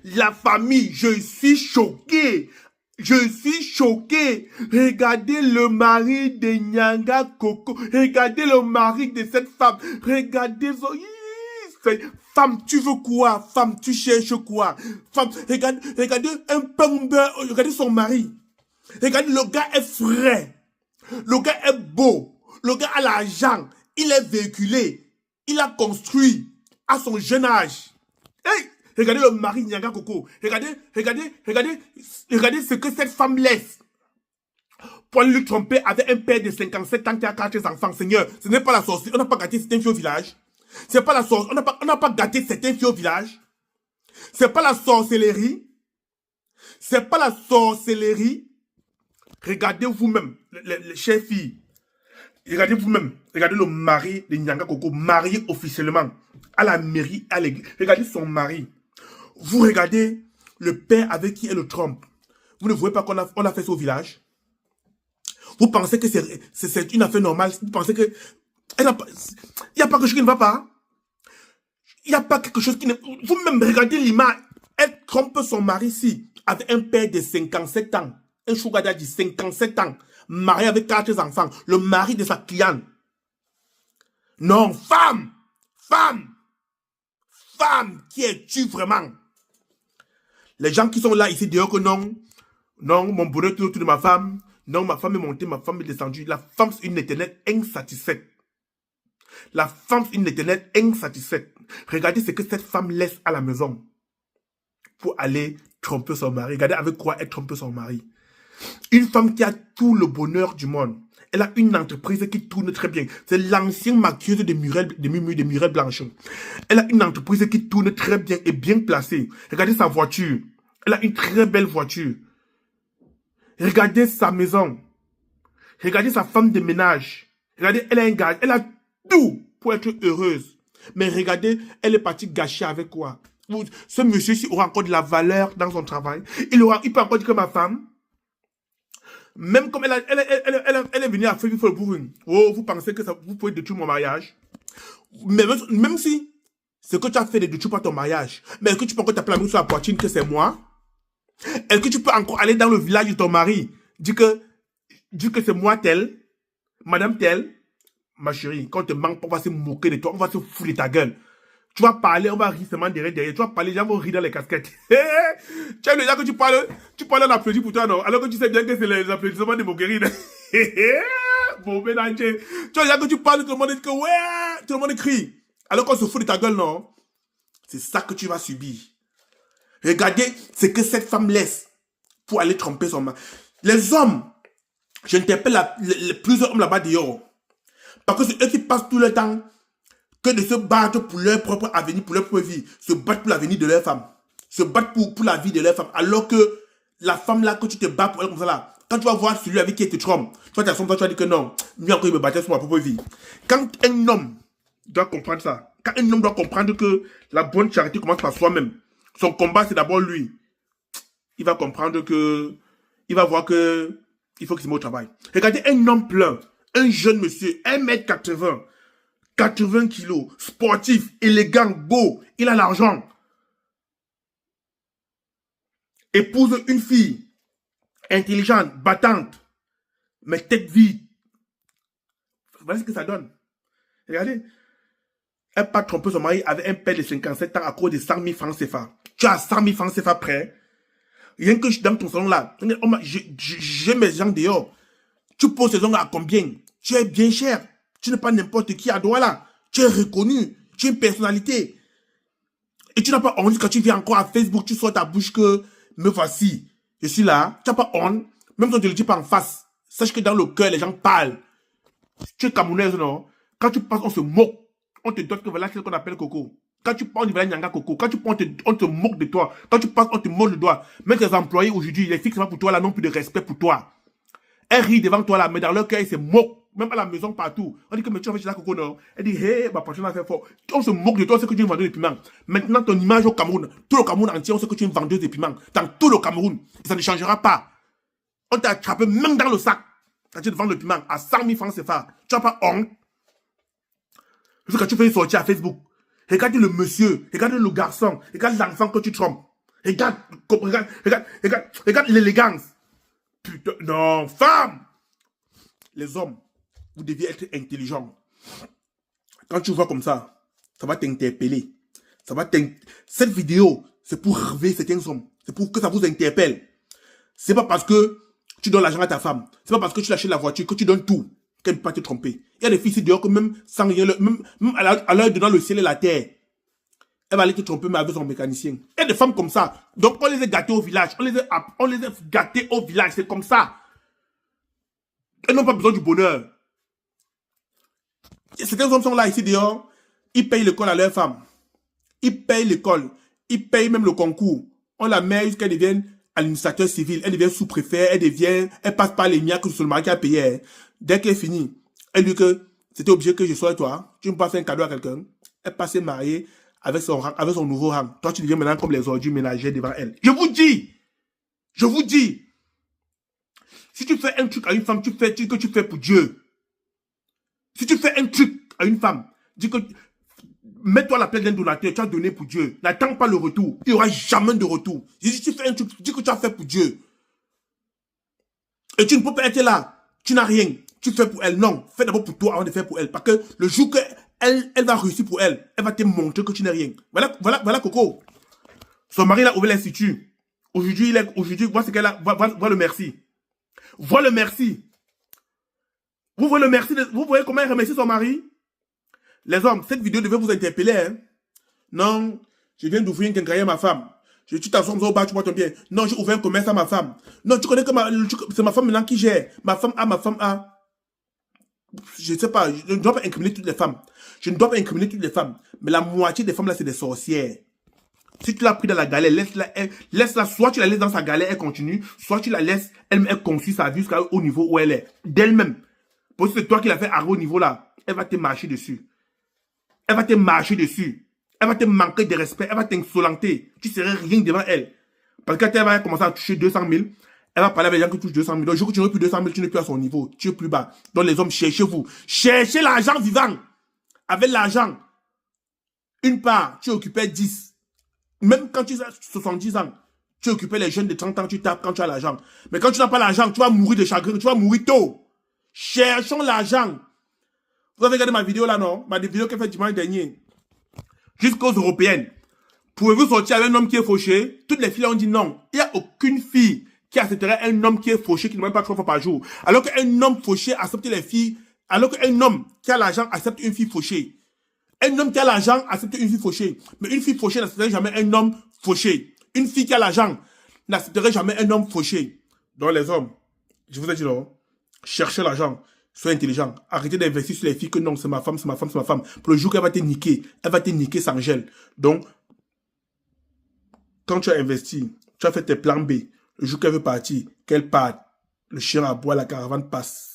La famille, je suis choqué. Je suis choqué. Regardez le mari de Nyanga Coco. Regardez le mari de cette femme. Regardez... Femme, tu veux quoi? Femme, tu cherches quoi? Femme, regardez un pumper. Regardez son mari. Regardez, le gars est frais. Le gars est beau. Le gars a l'argent. Il est véhiculé. Il a construit à son jeune âge. Hey! Regardez le mari Nyanga Coco. Regardez ce que cette femme laisse. Pour aller lui tromper avec un père de 57 ans qui a 4 enfants. Seigneur, ce n'est pas la sorcière. On n'a pas gâté certains filles au village. C'est pas la sorcière. On n'a pas gâté certains filles au village. C'est pas la sorcellerie. C'est pas la sorcellerie. Regardez vous-même, les chères filles. Regardez vous-même. Regardez le mari de Nyanga Coco, marié officiellement à la mairie, à l'église. Regardez son mari. Vous regardez le père avec qui elle le trompe. Vous ne voyez pas qu'on a fait ça au village? Vous pensez que c'est une affaire normale? Vous pensez que... Il n'y a pas quelque chose qui ne va pas? Il n'y a pas quelque chose qui ne... Vous-même, regardez l'image. Elle trompe son mari ici, avec un père de 57 ans. Un sugar daddy, 57 ans. Marié avec 4 enfants. Le mari de sa cliente. Non, femme! Femme! Femme! Qui es-tu vraiment? Les gens qui sont là ici disent que non. Non, mon bonheur tourne autour de ma femme. Non, ma femme est montée, ma femme est descendue. La femme, c'est une éternelle insatisfaite. La femme, c'est une éternelle insatisfaite. Regardez ce que cette femme laisse à la maison pour aller tromper son mari. Regardez avec quoi elle trompe son mari. Une femme qui a tout le bonheur du monde. Elle a une entreprise qui tourne très bien. C'est l'ancienne maquilleuse de Muriel Blanchon. Elle a une entreprise qui tourne très bien et bien placée. Regardez sa voiture. Elle a une très belle voiture. Regardez sa maison. Regardez sa femme de ménage. Regardez, elle a un gars. Elle a tout pour être heureuse. Mais regardez, elle est partie gâcher avec quoi? Ce monsieur-ci aura encore de la valeur dans son travail. Il peut encore dire que ma femme, même comme elle est venue à faire le bourrin. Oh, vous pensez que vous pouvez détruire mon mariage? Mais même si ce que tu as fait ne détruit pas ton mariage, mais est-ce que tu peux encore t'appeler la main sur la poitrine que c'est moi? Est-ce que tu peux encore aller dans le village de ton mari, dire que c'est moi tel, madame tel? Ma chérie, quand on te manque, on va se moquer de toi, on va se foutre de ta gueule. Tu vas parler, on va rire seulement derrière. Tu vas parler, les gens vont rire dans les casquettes. Tu sais déjà que tu parles en applaudissement pour toi, non? Alors que tu sais bien que c'est les applaudissements de moquerie. Bon, ménage. Tu vois déjà que tu parles, tout le monde dit que ouais, tout le monde crie. Alors qu'on se fout de ta gueule, non? C'est ça que tu vas subir. Regardez ce que cette femme laisse pour aller tromper son mari. Les hommes, j'interpelle plusieurs hommes là-bas dehors. Parce que c'est eux qui passent tout le temps que de se battre pour leur propre avenir, pour leur propre vie. Se battre pour l'avenir de leur femme. Se battre pour la vie de leur femme. Alors que la femme là, que tu te bats pour elle comme ça là, quand tu vas voir celui avec qui tu te trompes, tu vas t'assumer, tu vas dire que non, lui encore il me battait sur ma propre vie. Quand un homme doit comprendre ça, quand un homme doit comprendre que la bonne charité commence par soi-même, son combat c'est d'abord lui, il va comprendre que, il va voir que, il faut qu'il se mette au travail. Regardez un homme plein, un jeune monsieur, 1m80, 80 kilos, sportif, élégant, beau, il a l'argent. Épouse une fille, intelligente, battante, mais tête vide. Voilà ce que ça donne. Regardez. Elle pas tromper son mari avec un père de 57 ans à cause de 100 000 francs CFA. Tu as 100 000 francs CFA prêt. Rien que je suis dans ton salon là. J'ai mes gens dehors. Tu poses ces ongles à combien? Tu es bien cher. Tu n'es pas n'importe qui à Douala. Tu es reconnu. Tu es une personnalité. Et tu n'as pas honte quand tu viens encore à Facebook, tu sors ta bouche que me voici. Je suis là. Tu n'as pas honte. Même si tu ne le dis pas en face. Sache que dans le cœur, les gens parlent. Tu es camerounaise, non? Quand tu passes, on se moque. On te donne que voilà ce qu'on appelle Coco. Quand tu parles, on dit Nyanga Coco. Quand tu parles, on te moque de toi. Quand tu passes, on te montre le doigt. Même tes employés aujourd'hui, les filles qui sont pour toi là n'ont plus de respect pour toi. Elles rient devant toi là, mais dans leur cœur, ils se moquent. Même à la maison, partout. On dit que mais tu as fait chez la Coco, non? Elle dit, hey, ma patronne a fait fort. On se moque de toi, c'est que tu es une vendeuse de piment. Maintenant, ton image au Cameroun, tout le Cameroun entier, on sait que tu es une vendeuse de piment. Dans tout le Cameroun. Et ça ne changera pas. On t'a attrapé même dans le sac. Quand tu te vends le piment à 100 000 francs CFA. Tu n'as pas honte. Parce que quand tu fais une sortie à Facebook, regarde le monsieur, regarde le garçon, regarde l'enfant que tu trompes. Regarde, regarde l'élégance. Putain, non, femme. Les hommes, vous deviez être intelligents. Quand tu vois comme ça va t'interpeller. Cette vidéo, c'est pour réveiller certains hommes. C'est pour que ça vous interpelle. C'est pas parce que tu donnes l'argent à ta femme. C'est pas parce que tu l'achètes la voiture que tu donnes tout qu'elle ne peut pas te tromper. Il y a des filles ici dehors que même sans rien, même à l'heure dedans le ciel et la terre, elle va aller te tromper mais avec son mécanicien. Il y a des femmes comme ça. Donc on les a gâtées au village. On les a gâtées au village. C'est comme ça. Elles n'ont pas besoin du bonheur. Certains hommes sont là ici dehors. Ils payent l'école à leur femme. Ils payent l'école. Ils payent même le concours. On la met jusqu'à qu'elle devienne administrateur civil. Elle devient sous-préfet. Elle passe par les miens que c'est le mari qui a payé. Dès qu'elle finit, elle dit que c'était obligé que je sois toi. Tu ne peux pas faire un cadeau à quelqu'un. Elle passe mariée avec son nouveau rang. Toi, tu deviens maintenant comme les ordures ménagères devant elle. Je vous dis, si tu fais un truc à une femme, tu fais ce que tu fais pour Dieu. Si tu fais un truc à une femme, dis que mets-toi la place d'un donateur, tu as donné pour Dieu. N'attends pas le retour. Il n'y aura jamais de retour. Si tu fais un truc, dis que tu as fait pour Dieu. Et tu ne peux pas être là. Tu n'as rien. Tu fais pour elle. Non. Fais d'abord pour toi avant de faire pour elle. Parce que le jour qu'elle va réussir pour elle, elle va te montrer que tu n'es rien. Voilà Coco. Son mari l'a ouvert l'institut. Aujourd'hui, vois ce qu'elle a. Vois le merci. Vois le merci. Vous voyez le merci. Vous voyez comment elle remercie son mari? Les hommes, cette vidéo devait vous interpeller. Hein? Non, je viens d'ouvrir une quincaillerie à ma femme. Tu t'assois au bar, tu bois ton bien. Non, j'ai ouvert un commerce à ma femme. Non, tu connais que c'est ma femme maintenant qui gère. Ma femme A. Je ne sais pas, je ne dois pas incriminer toutes les femmes. Mais la moitié des femmes là, c'est des sorcières. Si tu l'as pris dans la galère, laisse-la, soit tu la laisses dans sa galère, elle continue, soit tu la laisses, elle construit sa vie jusqu'au niveau où elle est. D'elle-même. Parce que c'est toi qui l'as fait arriver au niveau là. Elle va te marcher dessus. Elle va te manquer de respect. Elle va t'insolenter. Tu serais rien devant elle. Parce que quand elle va commencer à toucher 200 000, elle va parler avec les gens qui touchent 200 000. Donc, le jour que tu n'auras plus 200 000, tu n'es plus à son niveau. Tu es plus bas. Donc, les hommes, cherchez-vous. Cherchez l'argent vivant. Avec l'argent, une part, tu occupais 10. Même quand tu as 70 ans, tu occupais les jeunes de 30 ans, tu tapes quand tu as l'argent. Mais quand tu n'as pas l'argent, tu vas mourir de chagrin. Tu vas mourir tôt. Cherchons l'argent. Vous avez regardé ma vidéo là, non? Ma vidéo qu'elle fait dimanche dernier. Jusqu'aux européennes. Pouvez-vous sortir avec un homme qui est fauché? Toutes les filles ont dit non. Il n'y a aucune fille qui accepterait un homme qui est fauché, qui ne mange pas 3 fois par jour. Alors qu'un homme fauché accepte les filles. Alors qu'un homme qui a l'argent accepte une fille fauchée. Un homme qui a l'argent accepte une fille fauchée. Mais une fille fauchée n'accepterait jamais un homme fauché. Une fille qui a l'argent n'accepterait jamais un homme fauché. Donc les hommes, je vous ai dit non. Cherchez l'argent. Soyez intelligent. Arrêtez d'investir sur les filles que non, c'est ma femme. Pour le jour qu'elle va te niquer, sans gel. Donc, quand tu as investi, tu as fait tes plans B. Le jour qu'elle veut partir, qu'elle parte, le chien aboie, la caravane passe.